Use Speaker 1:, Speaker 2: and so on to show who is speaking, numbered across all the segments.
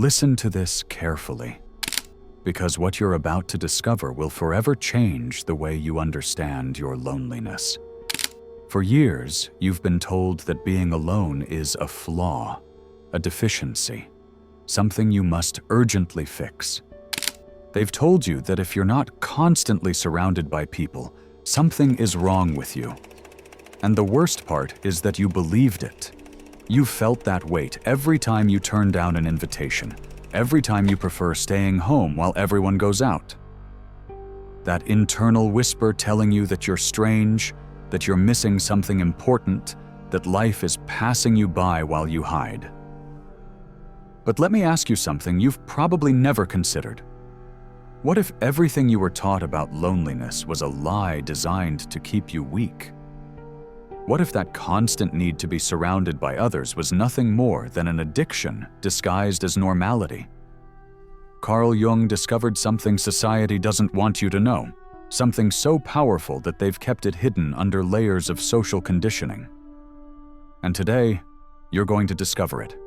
Speaker 1: Listen to this carefully, because what you're about to discover will forever change the way you understand your loneliness. For years, you've been told that being alone is a flaw, a deficiency, something you must urgently fix. They've told you that if you're not constantly surrounded by people, something is wrong with you. And the worst part is that you believed it. You felt that weight every time you turn down an invitation, every time you prefer staying home while everyone goes out. That internal whisper telling you that you're strange, that you're missing something important, that life is passing you by while you hide. But let me ask you something you've probably never considered. What if everything you were taught about loneliness was a lie designed to keep you weak? What if that constant need to be surrounded by others was nothing more than an addiction disguised as normality? Carl Jung discovered something society doesn't want you to know, something so powerful that they've kept it hidden under layers of social conditioning. And today, you're going to discover it.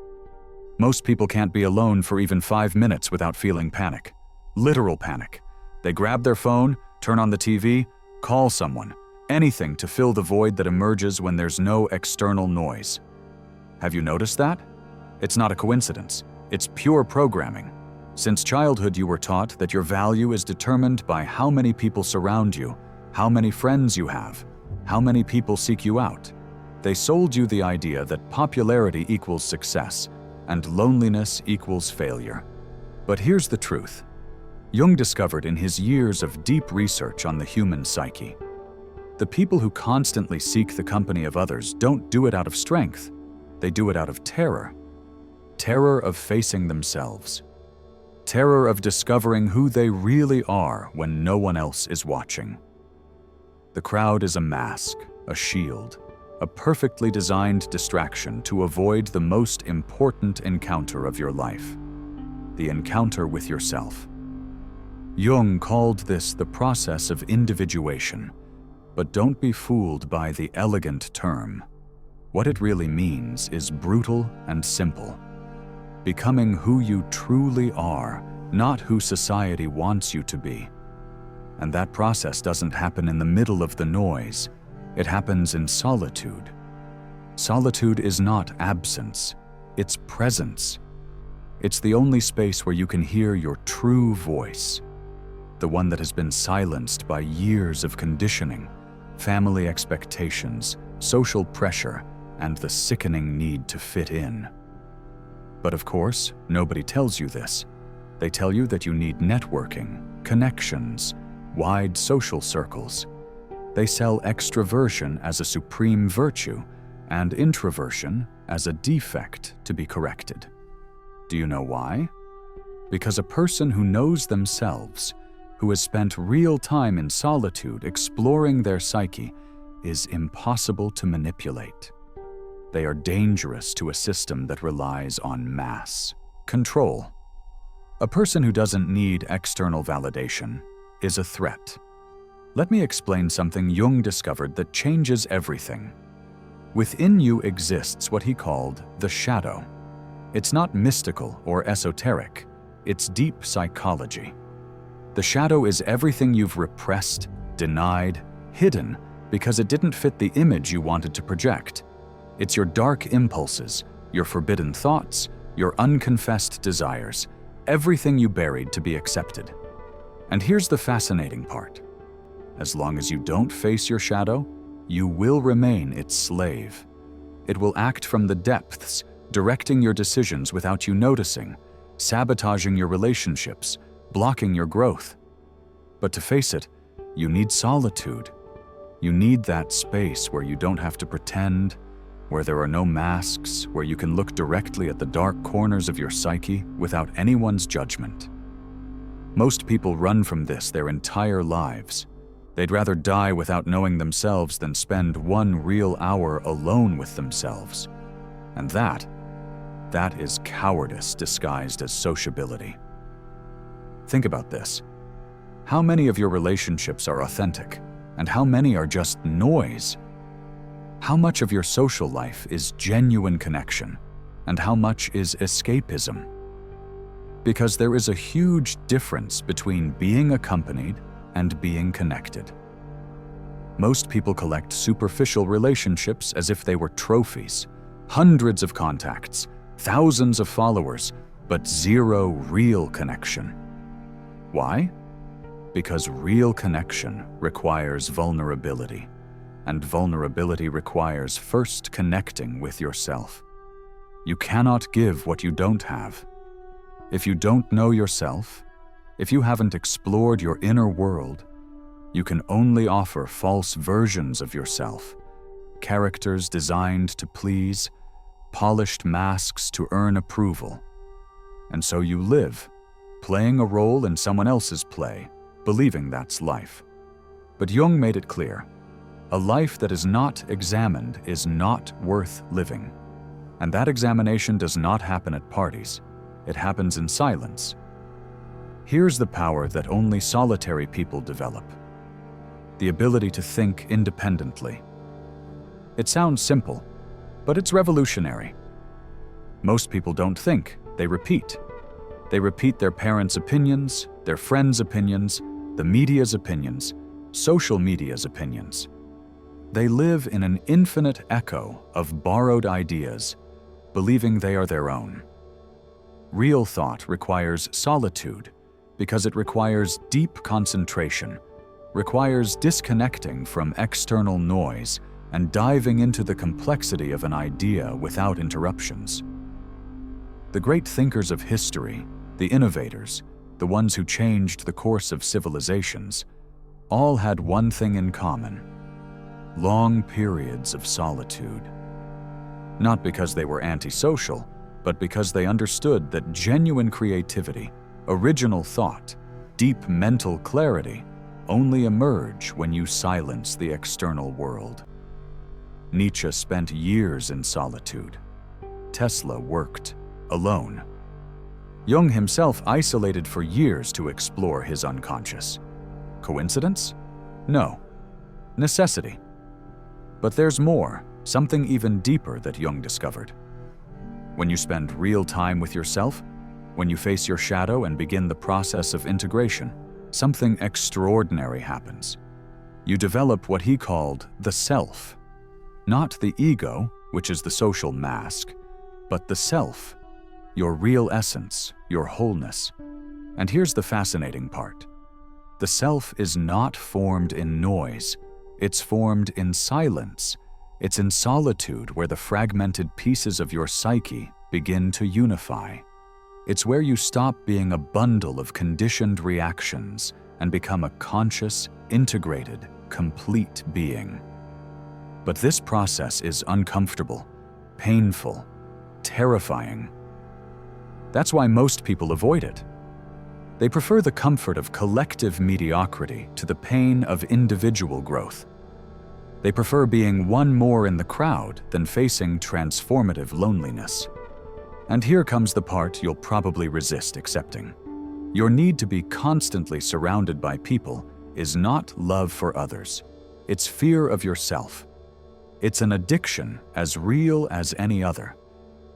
Speaker 1: Most people can't be alone for even 5 minutes without feeling panic. Literal panic. They grab their phone, turn on the TV, call someone, anything to fill the void that emerges when there's no external noise. Have you noticed that? It's not a coincidence. It's pure programming. Since childhood, you were taught that your value is determined by how many people surround you, how many friends you have, how many people seek you out. They sold you the idea that popularity equals success and loneliness equals failure. But here's the truth. Jung discovered in his years of deep research on the human psyche, the people who constantly seek the company of others don't do it out of strength. They do it out of terror. Terror of facing themselves. Terror of discovering who they really are when no one else is watching. The crowd is a mask, a shield, a perfectly designed distraction to avoid the most important encounter of your life, the encounter with yourself. Jung called this the process of individuation, but don't be fooled by the elegant term. What it really means is brutal and simple. Becoming who you truly are, not who society wants you to be. And that process doesn't happen in the middle of the noise. It happens in solitude. Solitude is not absence, it's presence. It's the only space where you can hear your true voice, the one that has been silenced by years of conditioning, family expectations, social pressure, and the sickening need to fit in. But of course, nobody tells you this. They tell you that you need networking, connections, wide social circles. They sell extroversion as a supreme virtue and introversion as a defect to be corrected. Do you know why? Because a person who knows themselves, who has spent real time in solitude exploring their psyche, is impossible to manipulate. They are dangerous to a system that relies on mass control. A person who doesn't need external validation is a threat. Let me explain something Jung discovered that changes everything. Within you exists what he called the shadow. It's not mystical or esoteric, it's deep psychology. The shadow is everything you've repressed, denied, hidden because it didn't fit the image you wanted to project. It's your dark impulses, your forbidden thoughts, your unconfessed desires, everything you buried to be accepted. And here's the fascinating part. As long as you don't face your shadow, you will remain its slave. It will act from the depths, directing your decisions without you noticing, sabotaging your relationships, blocking your growth. But to face it, you need solitude. You need that space where you don't have to pretend, where there are no masks, where you can look directly at the dark corners of your psyche without anyone's judgment. Most people run from this their entire lives. They'd rather die without knowing themselves than spend one real hour alone with themselves. And that is cowardice disguised as sociability. Think about this. How many of your relationships are authentic, and how many are just noise? How much of your social life is genuine connection, and how much is escapism? Because there is a huge difference between being accompanied and being connected. Most people collect superficial relationships as if they were trophies, hundreds of contacts, thousands of followers, but zero real connection. Why? Because real connection requires vulnerability, and vulnerability requires first connecting with yourself. You cannot give what you don't have. If you don't know yourself, if you haven't explored your inner world, you can only offer false versions of yourself, characters designed to please, polished masks to earn approval. And so you live, playing a role in someone else's play, believing that's life. But Jung made it clear, a life that is not examined is not worth living. And that examination does not happen at parties. It happens in silence. Here's the power that only solitary people develop: the ability to think independently. It sounds simple, but it's revolutionary. Most people don't think, they repeat. They repeat their parents' opinions, their friends' opinions, the media's opinions, social media's opinions. They live in an infinite echo of borrowed ideas, believing they are their own. Real thought requires solitude because it requires deep concentration, requires disconnecting from external noise and diving into the complexity of an idea without interruptions. The great thinkers of history, the innovators, the ones who changed the course of civilizations, all had one thing in common: long periods of solitude. Not because they were antisocial, but because they understood that genuine creativity, original thought, deep mental clarity only emerge when you silence the external world. Nietzsche spent years in solitude. Tesla worked alone. Jung himself isolated for years to explore his unconscious. Coincidence? No. Necessity. But there's more, something even deeper that Jung discovered. When you spend real time with yourself, when you face your shadow and begin the process of integration, something extraordinary happens. You develop what he called the self. Not the ego, which is the social mask, but the self, your real essence, your wholeness. And here's the fascinating part. The self is not formed in noise, it's formed in silence. It's in solitude where the fragmented pieces of your psyche begin to unify. It's where you stop being a bundle of conditioned reactions and become a conscious, integrated, complete being. But this process is uncomfortable, painful, terrifying. That's why most people avoid it. They prefer the comfort of collective mediocrity to the pain of individual growth. They prefer being one more in the crowd than facing transformative loneliness. And here comes the part you'll probably resist accepting. Your need to be constantly surrounded by people is not love for others. It's fear of yourself. It's an addiction as real as any other.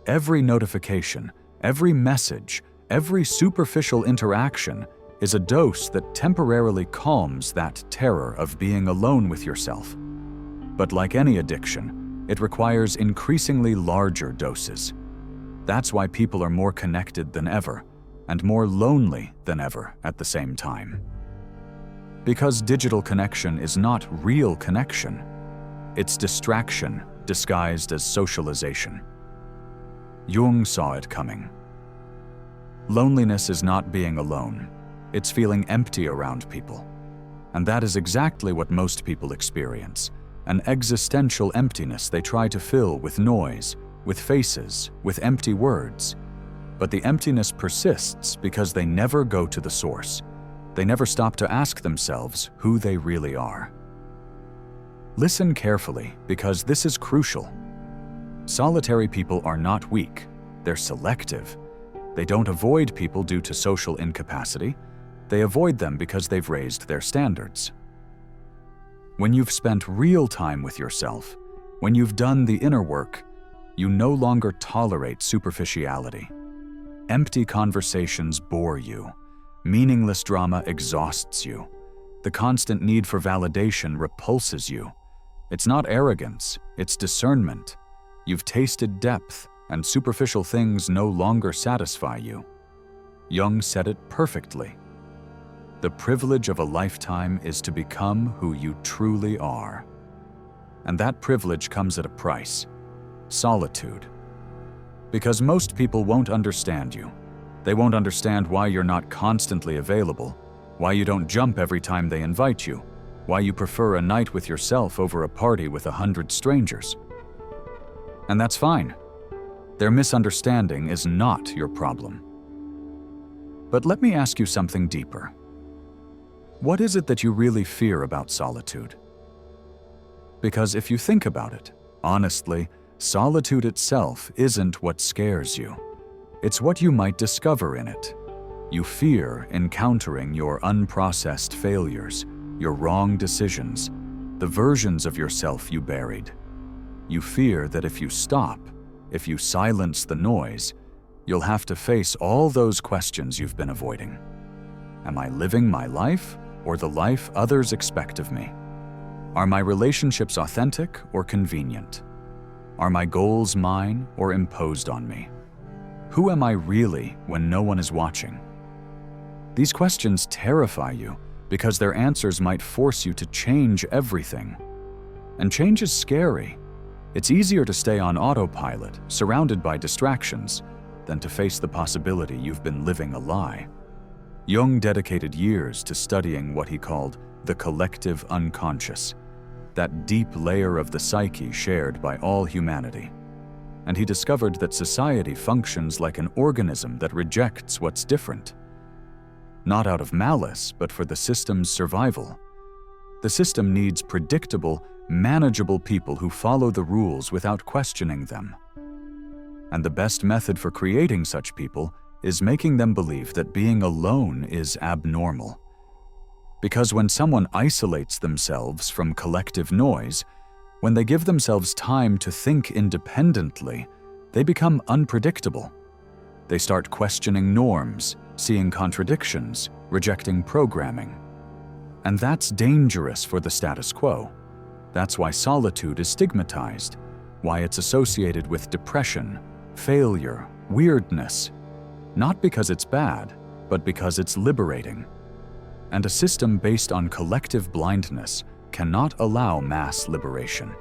Speaker 1: Every notification, every message, every superficial interaction is a dose that temporarily calms that terror of being alone with yourself. But like any addiction, it requires increasingly larger doses. That's why people are more connected than ever, and more lonely than ever at the same time. Because digital connection is not real connection. It's distraction disguised as socialization. Jung saw it coming. Loneliness is not being alone. It's feeling empty around people. And that is exactly what most people experience. An existential emptiness they try to fill with noise, with faces, with empty words. But the emptiness persists because they never go to the source. They never stop to ask themselves who they really are. Listen carefully, because this is crucial. Solitary people are not weak. They're selective. They don't avoid people due to social incapacity. They avoid them because they've raised their standards. When you've spent real time with yourself, when you've done the inner work, you no longer tolerate superficiality. Empty conversations bore you. Meaningless drama exhausts you. The constant need for validation repulses you. It's not arrogance, it's discernment. You've tasted depth, and superficial things no longer satisfy you. Jung said it perfectly. The privilege of a lifetime is to become who you truly are. And that privilege comes at a price: solitude. Because most people won't understand you. They won't understand why you're not constantly available, why you don't jump every time they invite you, why you prefer a night with yourself over a party with 100 strangers. And that's fine. Their misunderstanding is not your problem. But let me ask you something deeper. What is it that you really fear about solitude? Because if you think about it, honestly, solitude itself isn't what scares you. It's what you might discover in it. You fear encountering your unprocessed failures, your wrong decisions, the versions of yourself you buried. You fear that if you stop, if you silence the noise, you'll have to face all those questions you've been avoiding. Am I living my life or the life others expect of me? Are my relationships authentic or convenient? Are my goals mine or imposed on me? Who am I really when no one is watching? These questions terrify you because their answers might force you to change everything. And change is scary. It's easier to stay on autopilot, surrounded by distractions, than to face the possibility you've been living a lie. Jung dedicated years to studying what he called the collective unconscious, that deep layer of the psyche shared by all humanity. And he discovered that society functions like an organism that rejects what's different. Not out of malice, but for the system's survival. The system needs predictable, manageable people who follow the rules without questioning them. And the best method for creating such people is making them believe that being alone is abnormal. Because when someone isolates themselves from collective noise, when they give themselves time to think independently, they become unpredictable. They start questioning norms, seeing contradictions, rejecting programming. And that's dangerous for the status quo. That's why solitude is stigmatized, why it's associated with depression, failure, weirdness. Not because it's bad, but because it's liberating. And a system based on collective blindness cannot allow mass liberation.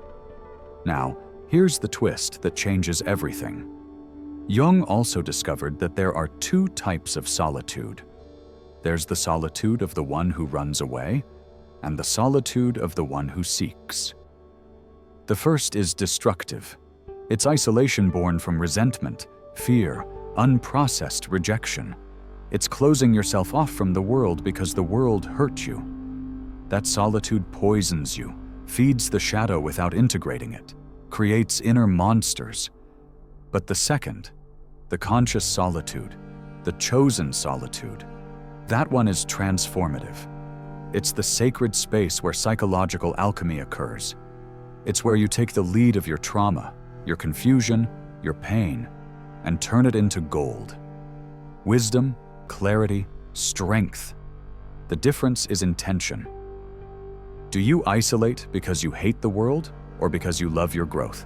Speaker 1: Now, here's the twist that changes everything. Jung also discovered that there are two types of solitude. There's the solitude of the one who runs away, and the solitude of the one who seeks. The first is destructive. It's isolation born from resentment, fear, unprocessed rejection. It's closing yourself off from the world because the world hurt you. That solitude poisons you, feeds the shadow without integrating it, creates inner monsters. But the second, the conscious solitude, the chosen solitude, that one is transformative. It's the sacred space where psychological alchemy occurs. It's where you take the lead of your trauma, your confusion, your pain, and turn it into gold. Wisdom, clarity, strength. The difference is intention. Do you isolate because you hate the world or because you love your growth?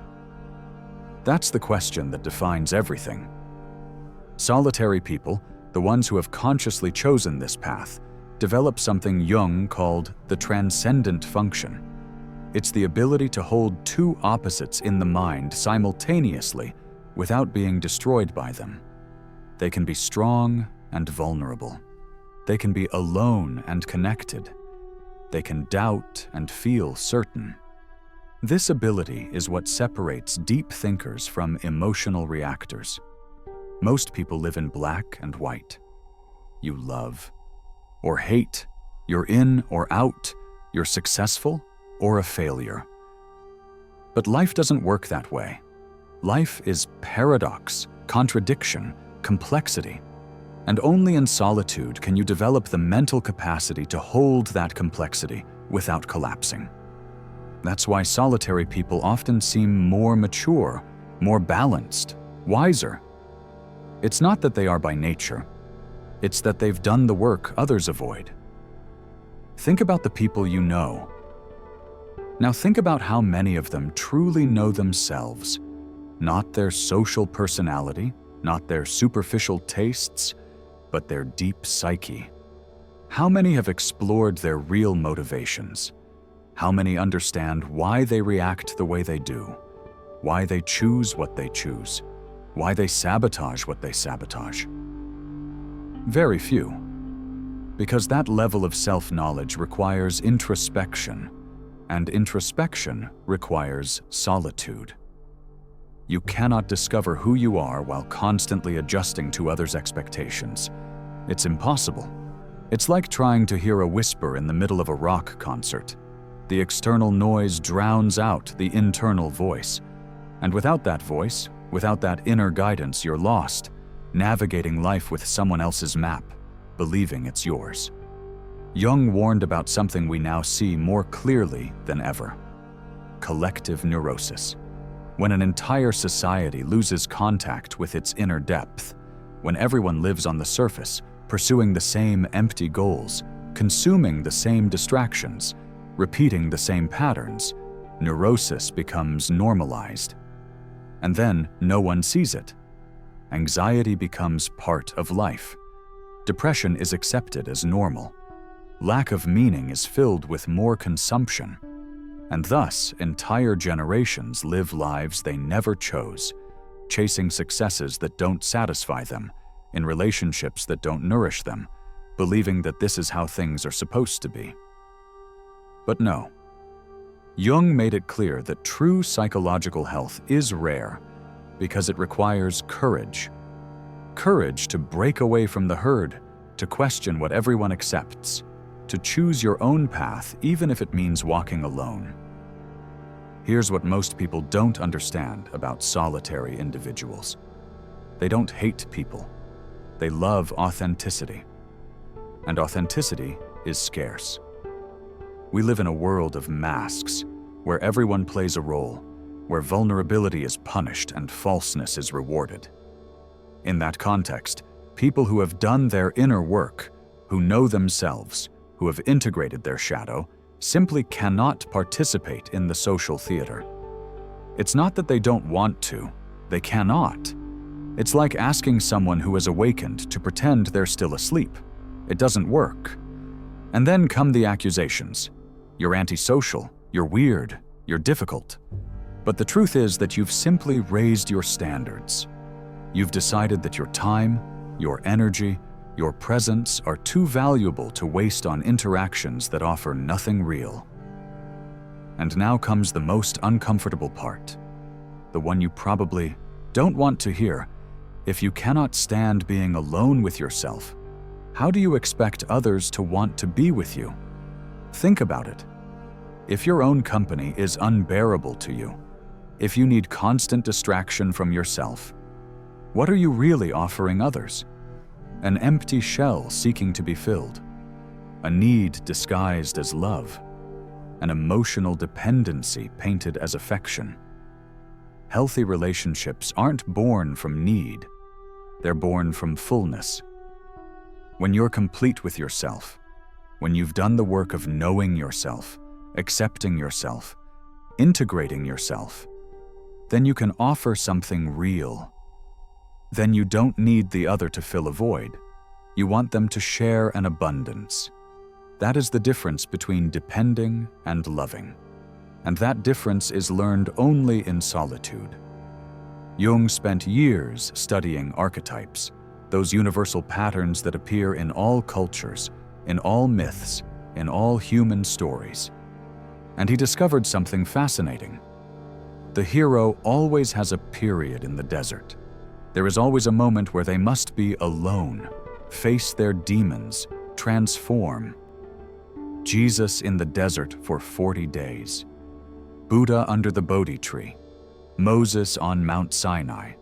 Speaker 1: That's the question that defines everything. Solitary people, the ones who have consciously chosen this path, develop something Jung called the transcendent function. It's the ability to hold two opposites in the mind simultaneously without being destroyed by them. They can be strong and vulnerable. They can be alone and connected. They can doubt and feel certain. This ability is what separates deep thinkers from emotional reactors. Most people live in black and white. You love or hate, you're in or out, you're successful or a failure. But life doesn't work that way. Life is paradox, contradiction, complexity. And only in solitude can you develop the mental capacity to hold that complexity without collapsing. That's why solitary people often seem more mature, more balanced, wiser. It's not that they are by nature. It's that they've done the work others avoid. Think about the people you know. Now think about how many of them truly know themselves, not their social personality, not their superficial tastes, but their deep psyche. How many have explored their real motivations? How many understand why they react the way they do, why they choose what they choose, why they sabotage what they sabotage? Very few, because that level of self-knowledge requires introspection, and introspection requires solitude. You cannot discover who you are while constantly adjusting to others' expectations. It's impossible. It's like trying to hear a whisper in the middle of a rock concert. The external noise drowns out the internal voice. And without that voice, without that inner guidance, you're lost, navigating life with someone else's map, believing it's yours. Jung warned about something we now see more clearly than ever: collective neurosis. When an entire society loses contact with its inner depth, when everyone lives on the surface, pursuing the same empty goals, consuming the same distractions, repeating the same patterns, neurosis becomes normalized. And then no one sees it. Anxiety becomes part of life. Depression is accepted as normal. Lack of meaning is filled with more consumption. And thus, entire generations live lives they never chose, chasing successes that don't satisfy them, in relationships that don't nourish them, believing that this is how things are supposed to be. But no. Jung made it clear that true psychological health is rare because it requires courage. Courage to break away from the herd, to question what everyone accepts, to choose your own path even if it means walking alone. Here's what most people don't understand about solitary individuals. They don't hate people. They love authenticity. And authenticity is scarce. We live in a world of masks, where everyone plays a role, where vulnerability is punished and falseness is rewarded. In that context, people who have done their inner work, who know themselves, who have integrated their shadow, simply cannot participate in the social theater. It's not that they don't want to, they cannot. It's like asking someone who has awakened to pretend they're still asleep. It doesn't work. And then come the accusations. You're antisocial, you're weird, you're difficult. But the truth is that you've simply raised your standards. You've decided that your time, your energy, your presence are too valuable to waste on interactions that offer nothing real. And now comes the most uncomfortable part, the one you probably don't want to hear. If you cannot stand being alone with yourself, how do you expect others to want to be with you? Think about it. If your own company is unbearable to you, if you need constant distraction from yourself, what are you really offering others? An empty shell seeking to be filled, a need disguised as love, an emotional dependency painted as affection. Healthy relationships aren't born from need, they're born from fullness. When you're complete with yourself, when you've done the work of knowing yourself, accepting yourself, integrating yourself, then you can offer something real. Then you don't need the other to fill a void. You want them to share an abundance. That is the difference between depending and loving. And that difference is learned only in solitude. Jung spent years studying archetypes, those universal patterns that appear in all cultures, in all myths, in all human stories. And he discovered something fascinating. The hero always has a period in the desert. There is always a moment where they must be alone, face their demons, transform. Jesus in the desert for 40 days. Buddha under the Bodhi tree. Moses on Mount Sinai.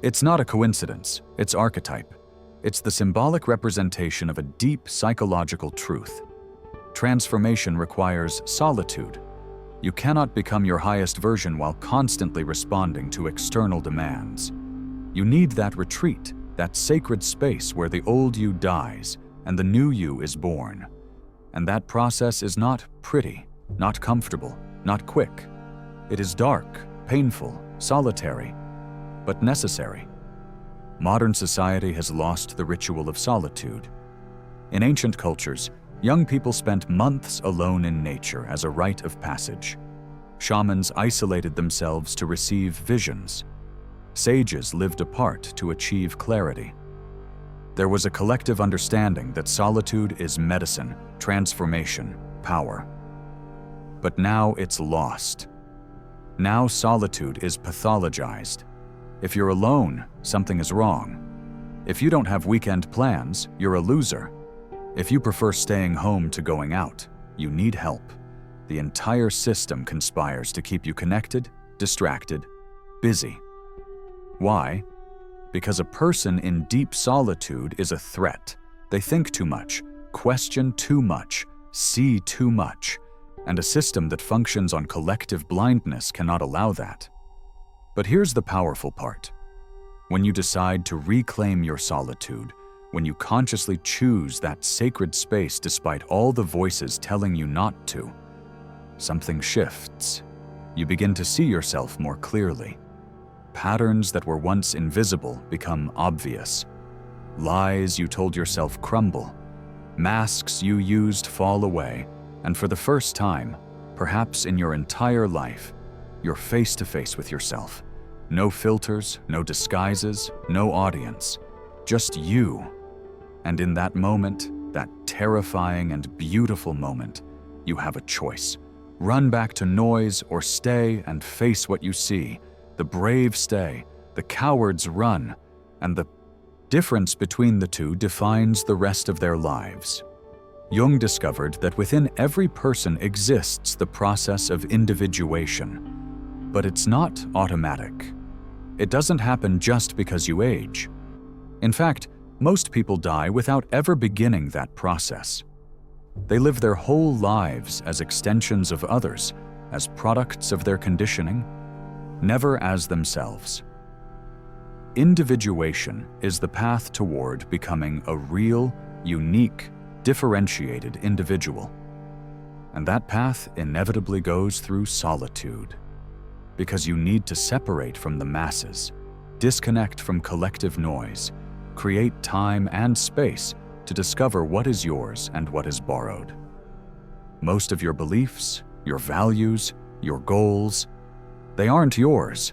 Speaker 1: It's not a coincidence, it's archetype. It's the symbolic representation of a deep psychological truth. Transformation requires solitude. You cannot become your highest version while constantly responding to external demands. You need that retreat, that sacred space where the old you dies and the new you is born. And that process is not pretty, not comfortable, not quick. It is dark, painful, solitary, but necessary. Modern society has lost the ritual of solitude. In ancient cultures, young people spent months alone in nature as a rite of passage. Shamans isolated themselves to receive visions. Sages lived apart to achieve clarity. There was a collective understanding that solitude is medicine, transformation, power. But now it's lost. Now solitude is pathologized. If you're alone, something is wrong. If you don't have weekend plans, you're a loser. If you prefer staying home to going out, you need help. The entire system conspires to keep you connected, distracted, busy. Why? Because a person in deep solitude is a threat. They think too much, question too much, see too much, and a system that functions on collective blindness cannot allow that. But here's the powerful part. When you decide to reclaim your solitude, when you consciously choose that sacred space despite all the voices telling you not to, something shifts. You begin to see yourself more clearly. Patterns that were once invisible become obvious. Lies you told yourself crumble. Masks you used fall away, and for the first time, perhaps in your entire life, you're face to face with yourself. No filters, no disguises, no audience, just you. And in that moment, that terrifying and beautiful moment, you have a choice. Run back to noise or stay and face what you see. The brave stay, the cowards run, and the difference between the two defines the rest of their lives. Jung discovered that within every person exists the process of individuation, but it's not automatic. It doesn't happen just because you age. In fact, most people die without ever beginning that process. They live their whole lives as extensions of others, as products of their conditioning, never as themselves. Individuation is the path toward becoming a real, unique, differentiated individual. And that path inevitably goes through solitude, because you need to separate from the masses, disconnect from collective noise, create time and space to discover what is yours and what is borrowed. Most of your beliefs, your values, your goals, they aren't yours.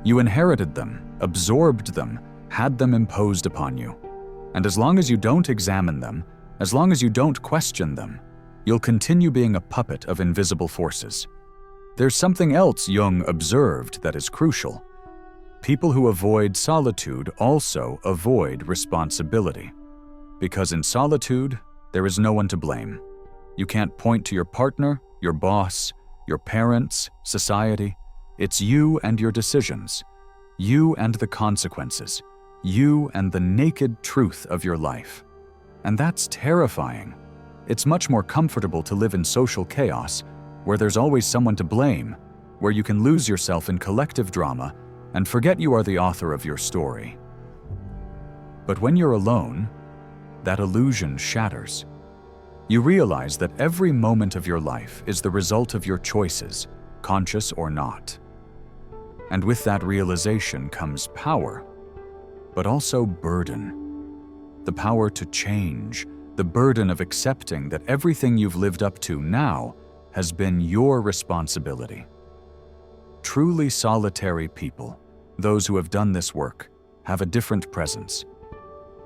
Speaker 1: You inherited them, absorbed them, had them imposed upon you. And as long as you don't examine them, as long as you don't question them, you'll continue being a puppet of invisible forces. There's something else Jung observed that is crucial. People who avoid solitude also avoid responsibility. Because in solitude, there is no one to blame. You can't point to your partner, your boss, your parents, society. It's you and your decisions, you and the consequences, you and the naked truth of your life. And that's terrifying. It's much more comfortable to live in social chaos, where there's always someone to blame, where you can lose yourself in collective drama and forget you are the author of your story. But when you're alone, that illusion shatters. You realize that every moment of your life is the result of your choices, conscious or not. And with that realization comes power, but also burden. The power to change, the burden of accepting that everything you've lived up to now has been your responsibility. Truly solitary people, those who have done this work, have a different presence.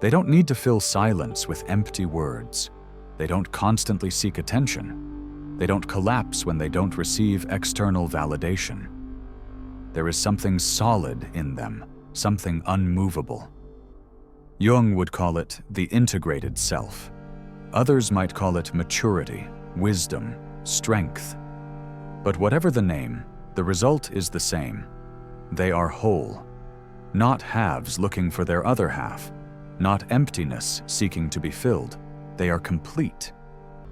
Speaker 1: They don't need to fill silence with empty words. They don't constantly seek attention. They don't collapse when they don't receive external validation. There is something solid in them, something unmovable. Jung would call it the integrated self. Others might call it maturity, wisdom, strength. But whatever the name, the result is the same. They are whole, not halves looking for their other half, not emptiness seeking to be filled. They are complete.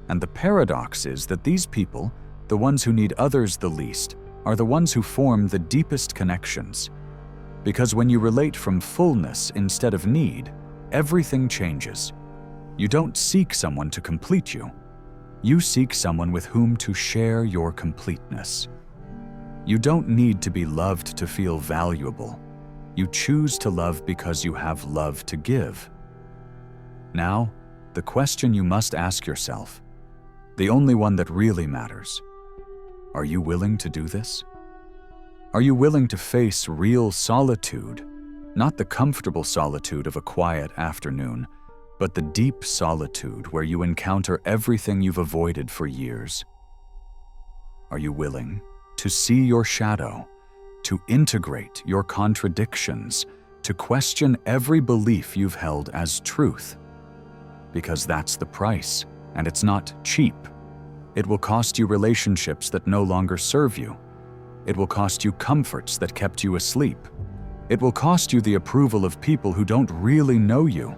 Speaker 1: And the paradox is that these people, the ones who need others the least, are the ones who form the deepest connections. Because when you relate from fullness instead of need, everything changes. You don't seek someone to complete you. You seek someone with whom to share your completeness. You don't need to be loved to feel valuable. You choose to love because you have love to give. Now, the question you must ask yourself, the only one that really matters: are you willing to do this? Are you willing to face real solitude, not the comfortable solitude of a quiet afternoon, but the deep solitude where you encounter everything you've avoided for years? Are you willing to see your shadow, to integrate your contradictions, to question every belief you've held as truth? Because that's the price, and it's not cheap. It will cost you relationships that no longer serve you. It will cost you comforts that kept you asleep. It will cost you the approval of people who don't really know you.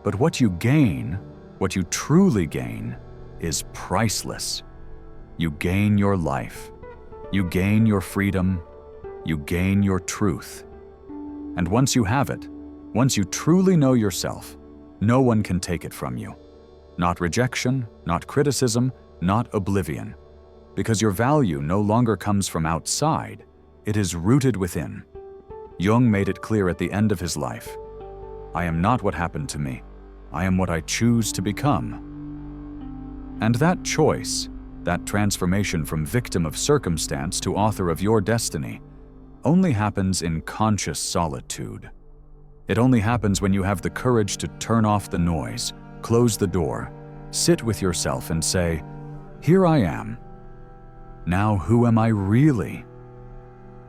Speaker 1: But what you gain, what you truly gain, is priceless. You gain your life. You gain your freedom. You gain your truth. And once you have it, once you truly know yourself, no one can take it from you. Not rejection, not criticism, not oblivion. Because your value no longer comes from outside, it is rooted within. Jung made it clear at the end of his life: I am not what happened to me. I am what I choose to become. And that choice, that transformation from victim of circumstance to author of your destiny, only happens in conscious solitude. It only happens when you have the courage to turn off the noise, close the door, sit with yourself and say, "Here I am. Now who am I really?"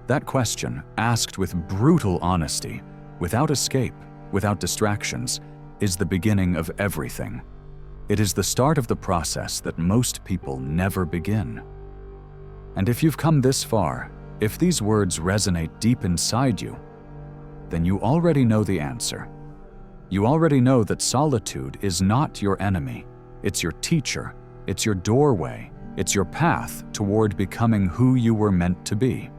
Speaker 1: That question, asked with brutal honesty, without escape, without distractions, is the beginning of everything. It is the start of the process that most people never begin. And if you've come this far, if these words resonate deep inside you, then you already know the answer. You already know that solitude is not your enemy. It's your teacher. It's your doorway. It's your path toward becoming who you were meant to be.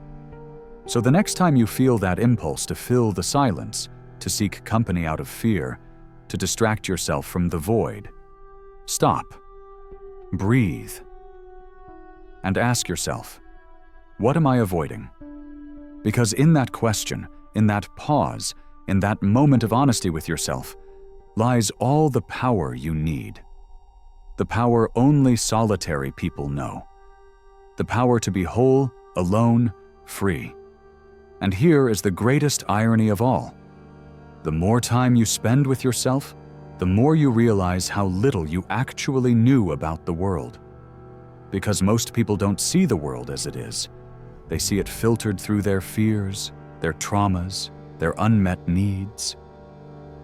Speaker 1: So the next time you feel that impulse to fill the silence, to seek company out of fear, to distract yourself from the void, stop, breathe, and ask yourself, what am I avoiding? Because in that question, in that pause, in that moment of honesty with yourself, lies all the power you need. The power only solitary people know. The power to be whole, alone, free. And here is the greatest irony of all. The more time you spend with yourself, the more you realize how little you actually knew about the world. Because most people don't see the world as it is. They see it filtered through their fears, their traumas, their unmet needs.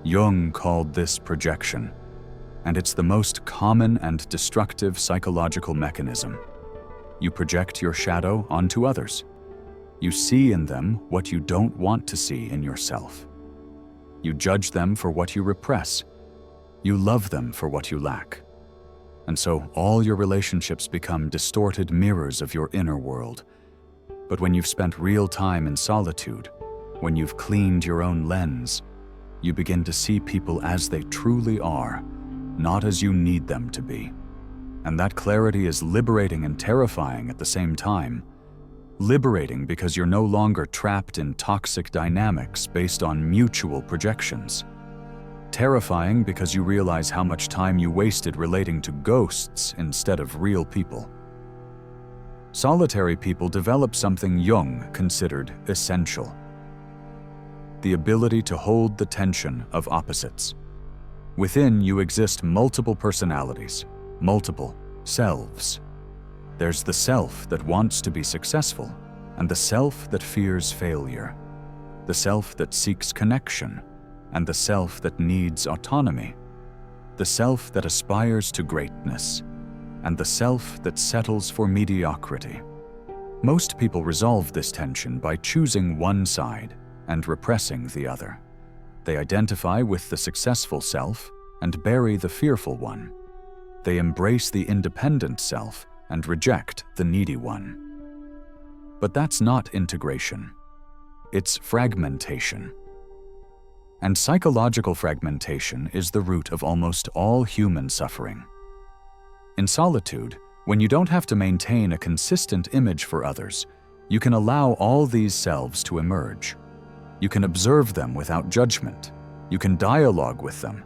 Speaker 1: Jung called this projection, and it's the most common and destructive psychological mechanism. You project your shadow onto others. You see in them what you don't want to see in yourself. You judge them for what you repress. You love them for what you lack. And so all your relationships become distorted mirrors of your inner world. But when you've spent real time in solitude, when you've cleaned your own lens, you begin to see people as they truly are, not as you need them to be. And that clarity is liberating and terrifying at the same time. Liberating because you're no longer trapped in toxic dynamics based on mutual projections. Terrifying because you realize how much time you wasted relating to ghosts instead of real people. Solitary people develop something Jung considered essential: the ability to hold the tension of opposites. Within you exist multiple personalities, multiple selves. There's the self that wants to be successful, and the self that fears failure, the self that seeks connection, and the self that needs autonomy, the self that aspires to greatness, and the self that settles for mediocrity. Most people resolve this tension by choosing one side and repressing the other. They identify with the successful self and bury the fearful one. They embrace the independent self and reject the needy one. But that's not integration. It's fragmentation. And psychological fragmentation is the root of almost all human suffering. In solitude, when you don't have to maintain a consistent image for others, you can allow all these selves to emerge. You can observe them without judgment. You can dialogue with them.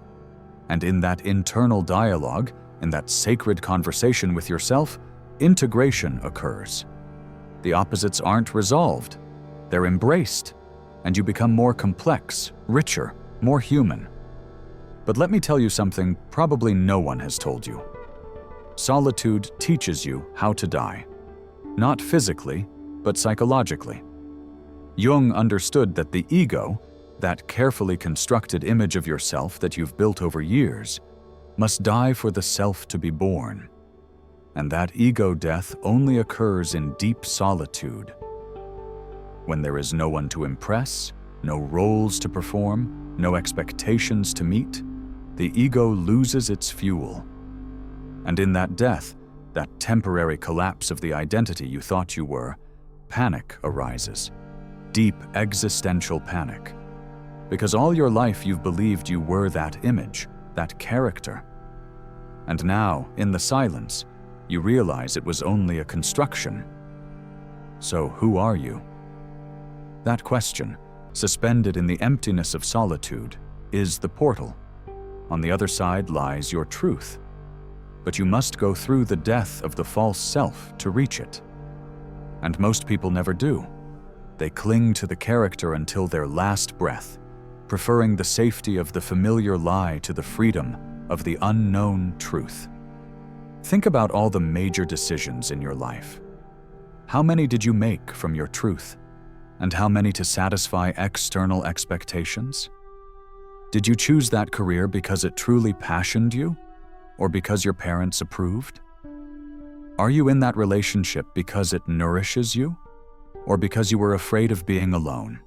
Speaker 1: And in that internal dialogue, in that sacred conversation with yourself, integration occurs. The opposites aren't resolved. They're embraced, and you become more complex, richer, more human. But let me tell you something probably no one has told you. Solitude teaches you how to die. Not physically, but psychologically. Jung understood that the ego, that carefully constructed image of yourself that you've built over years, must die for the self to be born. And that ego death only occurs in deep solitude. When there is no one to impress, no roles to perform, no expectations to meet, the ego loses its fuel. And in that death, that temporary collapse of the identity you thought you were, panic arises. Deep existential panic. Because all your life you've believed you were that image, that character. And now, in the silence, you realize it was only a construction. So who are you? That question, suspended in the emptiness of solitude, is the portal. On the other side lies your truth. But you must go through the death of the false self to reach it. And most people never do. They cling to the character until their last breath, preferring the safety of the familiar lie to the freedom of the unknown truth. Think about all the major decisions in your life. How many did you make from your truth? And how many to satisfy external expectations? Did you choose that career because it truly passioned you? Or because your parents approved? Are you in that relationship because it nourishes you? Or because you were afraid of being alone?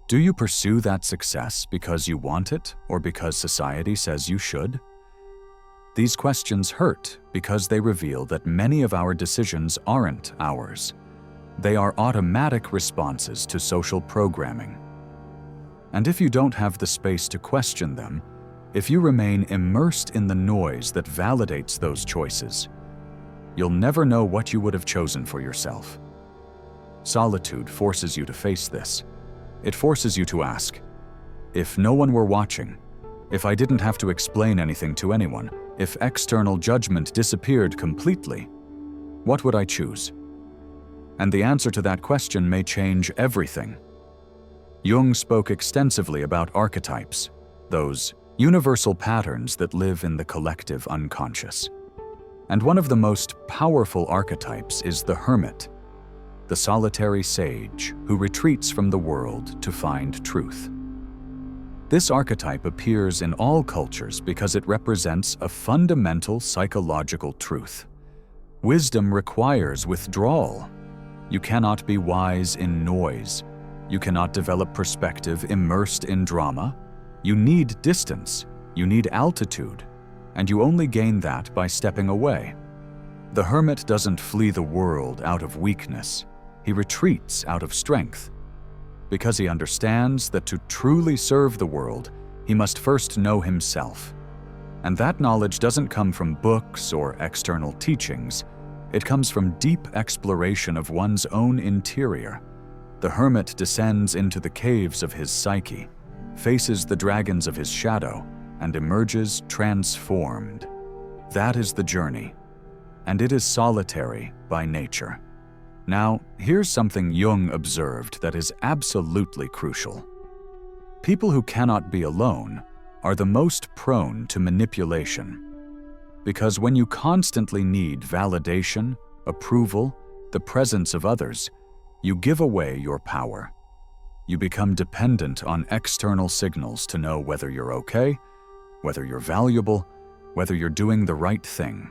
Speaker 1: Do you pursue that success because you want it or because society says you should? These questions hurt because they reveal that many of our decisions aren't ours. They are automatic responses to social programming. And if you don't have the space to question them, if you remain immersed in the noise that validates those choices, you'll never know what you would have chosen for yourself. Solitude forces you to face this. It forces you to ask, if no one were watching, if I didn't have to explain anything to anyone, if external judgment disappeared completely, what would I choose? And the answer to that question may change everything. Jung spoke extensively about archetypes, those universal patterns that live in the collective unconscious. And one of the most powerful archetypes is the hermit, the solitary sage who retreats from the world to find truth. This archetype appears in all cultures because it represents a fundamental psychological truth. Wisdom requires withdrawal. You cannot be wise in noise. You cannot develop perspective immersed in drama. You need distance. You need altitude. And you only gain that by stepping away. The hermit doesn't flee the world out of weakness. He retreats out of strength. Because he understands that to truly serve the world, he must first know himself. And that knowledge doesn't come from books or external teachings. It comes from deep exploration of one's own interior. The hermit descends into the caves of his psyche, faces the dragons of his shadow, and emerges transformed. That is the journey, and it is solitary by nature. Now, here's something Jung observed that is absolutely crucial. People who cannot be alone are the most prone to manipulation. Because when you constantly need validation, approval, the presence of others, you give away your power. You become dependent on external signals to know whether you're okay, whether you're valuable, whether you're doing the right thing.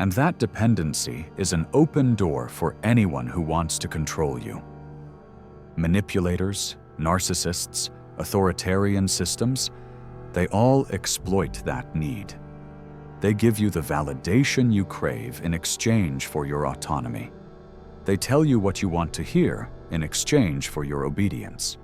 Speaker 1: And that dependency is an open door for anyone who wants to control you. Manipulators, narcissists, authoritarian systems, they all exploit that need. They give you the validation you crave in exchange for your autonomy. They tell you what you want to hear in exchange for your obedience.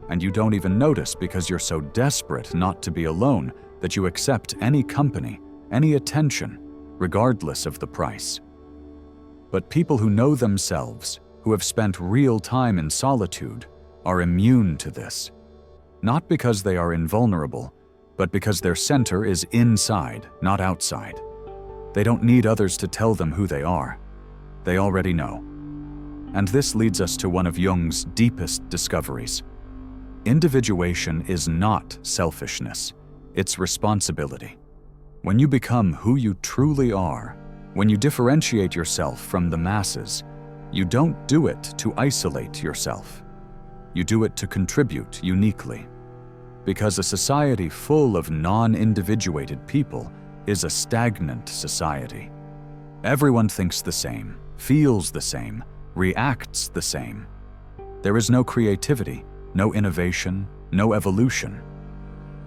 Speaker 1: And you don't even notice because you're so desperate not to be alone that you accept any company, any attention, regardless of the price. But people who know themselves, who have spent real time in solitude, are immune to this. Not because they are invulnerable, but because their center is inside, not outside. They don't need others to tell them who they are. They already know. And this leads us to one of Jung's deepest discoveries. Individuation is not selfishness, it's responsibility. When you become who you truly are, when you differentiate yourself from the masses, you don't do it to isolate yourself. You do it to contribute uniquely. Because a society full of non-individuated people is a stagnant society. Everyone thinks the same, feels the same, reacts the same. There is no creativity, no innovation, no evolution.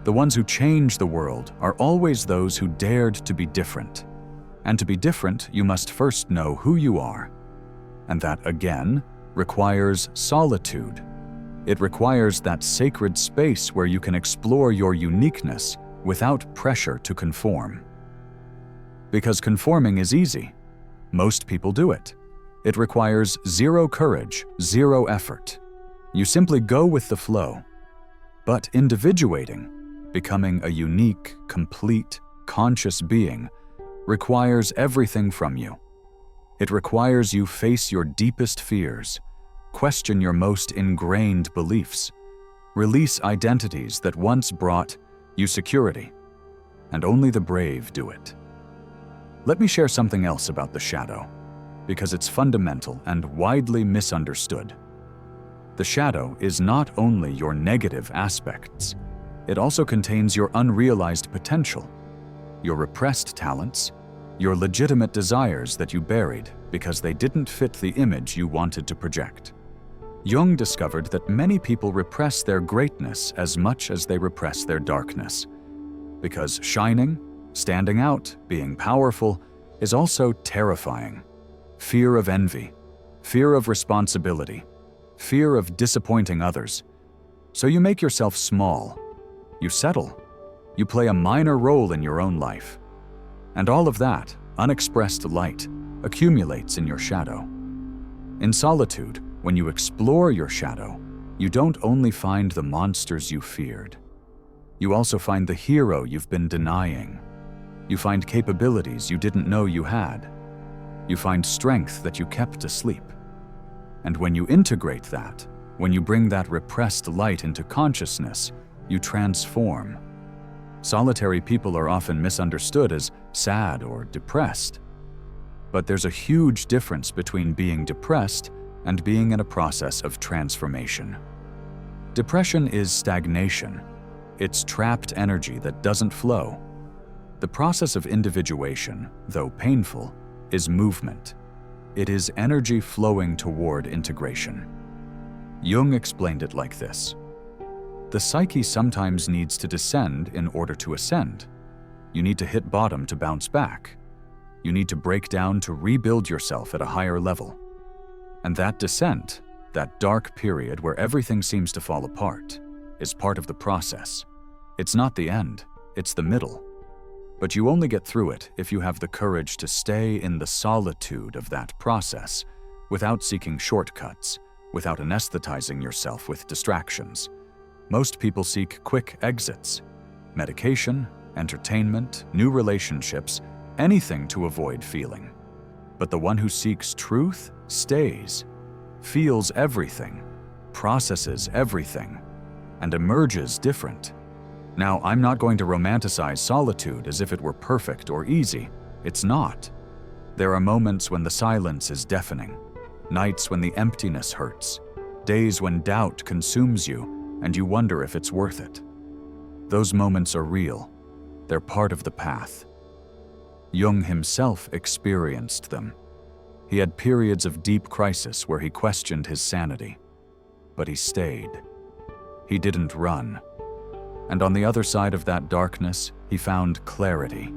Speaker 1: The ones who change the world are always those who dared to be different. And to be different, you must first know who you are. And that, again, requires solitude. It requires that sacred space where you can explore your uniqueness without pressure to conform. Because conforming is easy. Most people do it. It requires zero courage, zero effort. You simply go with the flow. But individuating, becoming a unique, complete, conscious being, requires everything from you. It requires you face your deepest fears, question your most ingrained beliefs, release identities that once brought you security. And only the brave do it. Let me share something else about the shadow, because it's fundamental and widely misunderstood. The shadow is not only your negative aspects, it also contains your unrealized potential, your repressed talents, your legitimate desires that you buried because they didn't fit the image you wanted to project. Jung discovered that many people repress their greatness as much as they repress their darkness, because shining, standing out, being powerful, is also terrifying. Fear of envy, fear of responsibility, fear of disappointing others. So you make yourself small. You settle. You play a minor role in your own life. And all of that, unexpressed light, accumulates in your shadow. In solitude, when you explore your shadow, you don't only find the monsters you feared. You also find the hero you've been denying. You find capabilities you didn't know you had. You find strength that you kept asleep. And when you integrate that, when you bring that repressed light into consciousness, you transform. Solitary people are often misunderstood as sad or depressed. But there's a huge difference between being depressed and being in a process of transformation. Depression is stagnation. It's trapped energy that doesn't flow. The process of individuation, though painful, is movement. It is energy flowing toward integration. Jung explained it like this. The psyche sometimes needs to descend in order to ascend. You need to hit bottom to bounce back. You need to break down to rebuild yourself at a higher level. And that descent, that dark period where everything seems to fall apart, is part of the process. It's not the end, it's the middle. But you only get through it if you have the courage to stay in the solitude of that process, without seeking shortcuts, without anesthetizing yourself with distractions. Most people seek quick exits, medication, entertainment, new relationships, anything to avoid feeling. But the one who seeks truth stays, feels everything, processes everything, and emerges different. Now, I'm not going to romanticize solitude as if it were perfect or easy. It's not. There are moments when the silence is deafening, nights when the emptiness hurts, days when doubt consumes you and you wonder if it's worth it. Those moments are real. They're part of the path. Jung himself experienced them. He had periods of deep crisis where he questioned his sanity. But he stayed. He didn't run. And on the other side of that darkness, he found clarity.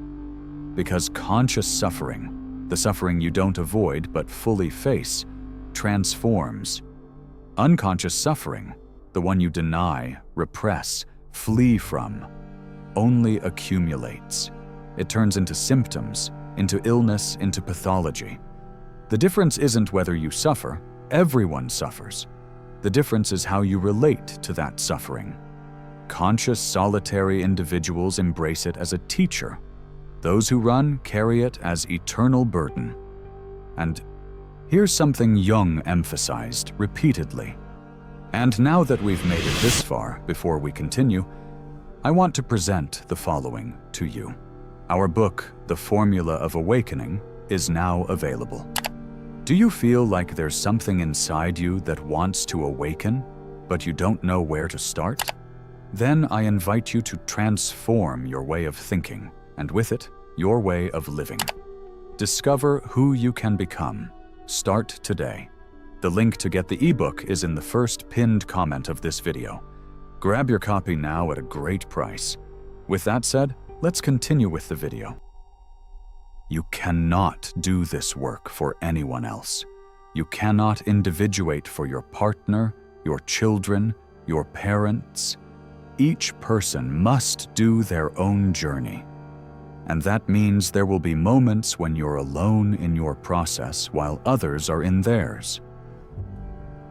Speaker 1: Because conscious suffering, the suffering you don't avoid but fully face, transforms. Unconscious suffering, the one you deny, repress, flee from, only accumulates. It turns into symptoms, into illness, into pathology. The difference isn't whether you suffer. Everyone suffers. The difference is how you relate to that suffering. Conscious, solitary individuals embrace it as a teacher. Those who run carry it as eternal burden. And here's something Jung emphasized repeatedly. And now that we've made it this far, before we continue, I want to present the following to you. Our book, The Formula of Awakening, is now available. Do you feel like there's something inside you that wants to awaken, but you don't know where to start? Then I invite you to transform your way of thinking, and with it, your way of living. Discover who you can become. Start today. The link to get the ebook is in the first pinned comment of this video. Grab your copy now at a great price. With that said, let's continue with the video. You cannot do this work for anyone else. You cannot individuate for your partner, your children, your parents. Each person must do their own journey. And that means there will be moments when you're alone in your process while others are in theirs.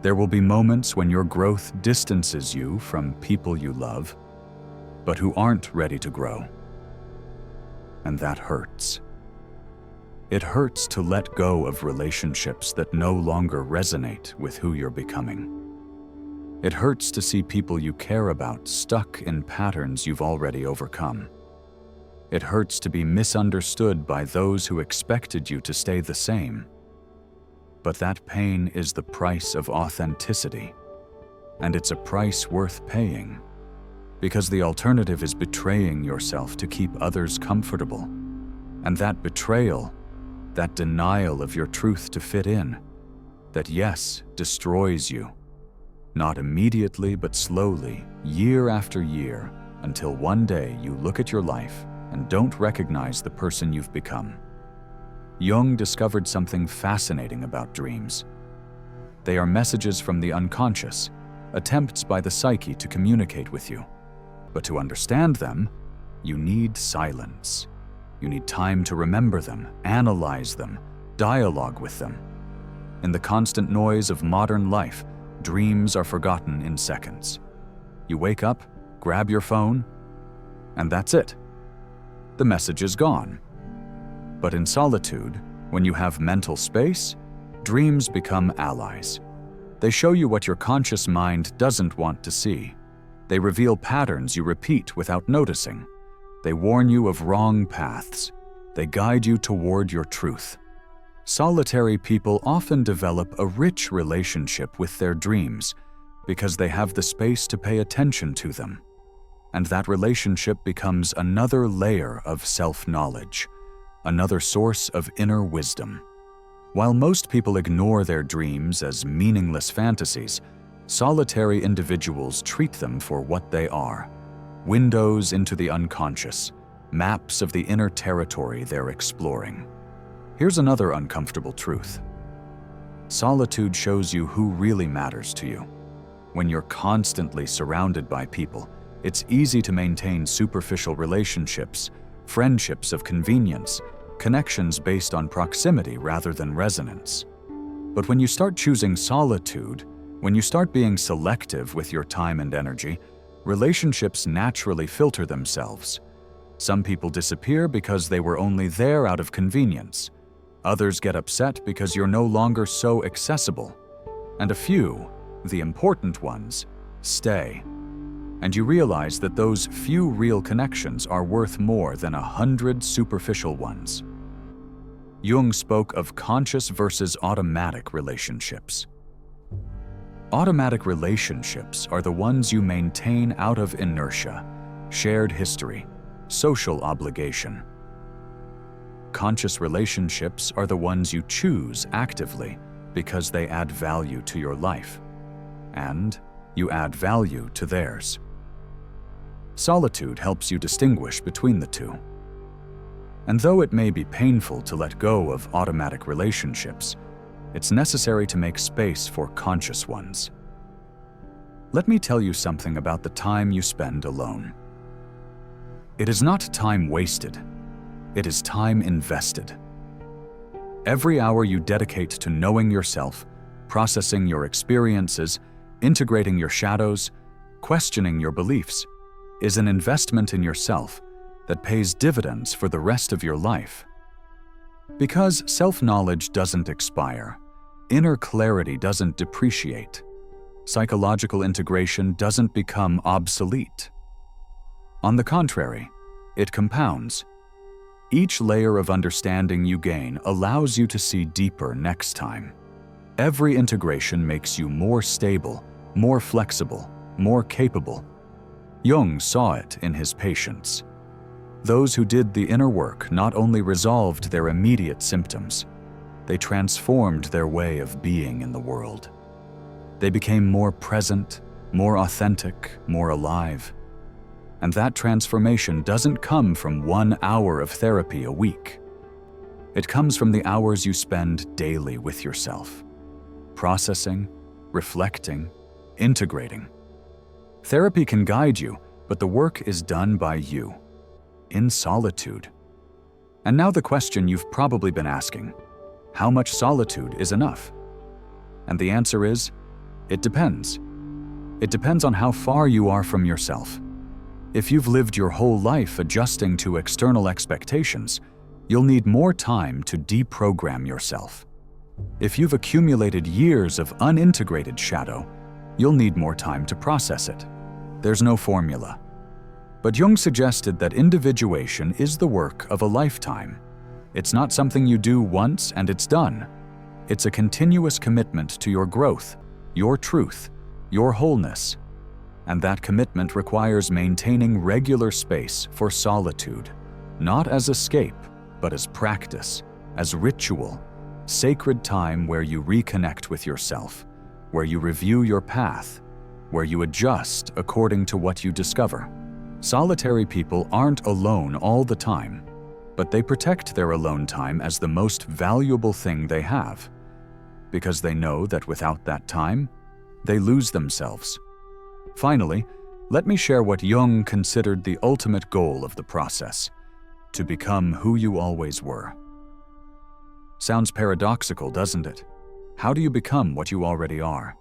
Speaker 1: There will be moments when your growth distances you from people you love, but who aren't ready to grow. And that hurts. It hurts to let go of relationships that no longer resonate with who you're becoming. It hurts to see people you care about stuck in patterns you've already overcome. It hurts to be misunderstood by those who expected you to stay the same. But that pain is the price of authenticity, and it's a price worth paying, because the alternative is betraying yourself to keep others comfortable. And that betrayal, that denial of your truth to fit in, that yes, destroys you. Not immediately, but slowly, year after year, until one day you look at your life and don't recognize the person you've become. Jung discovered something fascinating about dreams. They are messages from the unconscious, attempts by the psyche to communicate with you. But to understand them, you need silence. You need time to remember them, analyze them, dialogue with them. In the constant noise of modern life, dreams are forgotten in seconds. You wake up, grab your phone, and that's it. The message is gone. But in solitude, when you have mental space, dreams become allies. They show you what your conscious mind doesn't want to see. They reveal patterns you repeat without noticing. They warn you of wrong paths. They guide you toward your truth. Solitary people often develop a rich relationship with their dreams because they have the space to pay attention to them. And that relationship becomes another layer of self-knowledge, another source of inner wisdom. While most people ignore their dreams as meaningless fantasies, solitary individuals treat them for what they are: windows into the unconscious, maps of the inner territory they're exploring. Here's another uncomfortable truth. Solitude shows you who really matters to you. When you're constantly surrounded by people, it's easy to maintain superficial relationships, friendships of convenience, connections based on proximity rather than resonance. But when you start choosing solitude, when you start being selective with your time and energy, relationships naturally filter themselves. Some people disappear because they were only there out of convenience. Others get upset because you're no longer so accessible. And a few, the important ones, stay. And you realize that those few real connections are worth more than 100 superficial ones. Jung spoke of conscious versus automatic relationships. Automatic relationships are the ones you maintain out of inertia, shared history, social obligation. Conscious relationships are the ones you choose actively because they add value to your life, and you add value to theirs. Solitude helps you distinguish between the two. And though it may be painful to let go of automatic relationships, It's necessary to make space for conscious ones. Let me tell you something about the time you spend alone. It is not time wasted. It is time invested. Every hour you dedicate to knowing yourself, processing your experiences, integrating your shadows, questioning your beliefs, is an investment in yourself that pays dividends for the rest of your life. Because self-knowledge doesn't expire, inner clarity doesn't depreciate, psychological integration doesn't become obsolete. On the contrary, it compounds. Each layer of understanding you gain allows you to see deeper next time. Every integration makes you more stable, more flexible, more capable. Jung saw it in his patients. Those who did the inner work not only resolved their immediate symptoms, they transformed their way of being in the world. They became more present, more authentic, more alive. And that transformation doesn't come from 1 hour of therapy a week. It comes from the hours you spend daily with yourself, processing, reflecting, integrating. Therapy can guide you, but the work is done by you, in solitude. And now the question you've probably been asking: how much solitude is enough? And the answer is, it depends. It depends on how far you are from yourself. If you've lived your whole life adjusting to external expectations, you'll need more time to deprogram yourself. If you've accumulated years of unintegrated shadow, you'll need more time to process it. There's no formula. But Jung suggested that individuation is the work of a lifetime. It's not something you do once and it's done. It's a continuous commitment to your growth, your truth, your wholeness. And that commitment requires maintaining regular space for solitude, not as escape, but as practice, as ritual, sacred time where you reconnect with yourself, where you review your path, where you adjust according to what you discover. Solitary people aren't alone all the time, but they protect their alone time as the most valuable thing they have, because they know that without that time, they lose themselves. Finally, let me share what Jung considered the ultimate goal of the process: to become who you always were. Sounds paradoxical, doesn't it? How do you become what you already are?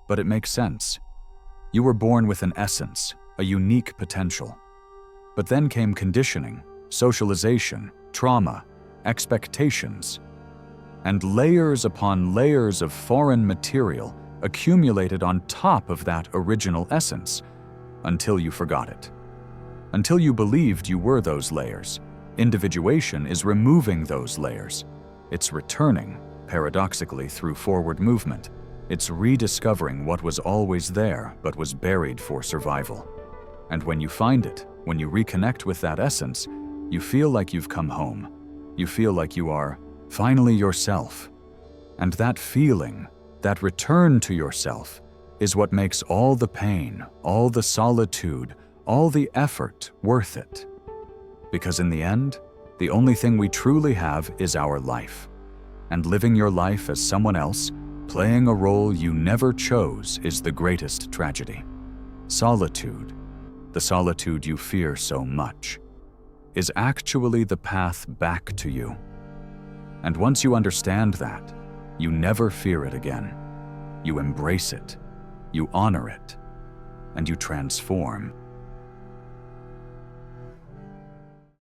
Speaker 1: But it makes sense. You were born with an essence, a unique potential. But then came conditioning, socialization, trauma, expectations, and layers upon layers of foreign material accumulated on top of that original essence until you forgot it. Until you believed you were those layers. Individuation is removing those layers. It's returning, paradoxically, through forward movement. It's rediscovering what was always there but was buried for survival. And when you find it, when you reconnect with that essence, you feel like you've come home. You feel like you are finally yourself. And that feeling, that return to yourself, is what makes all the pain, all the solitude, all the effort worth it. Because in the end, the only thing we truly have is our life. And living your life as someone else, playing a role you never chose, is the greatest tragedy. Solitude, the solitude you fear so much, is actually the path back to you. And once you understand that, you never fear it again. You embrace it, you honor it, and you transform.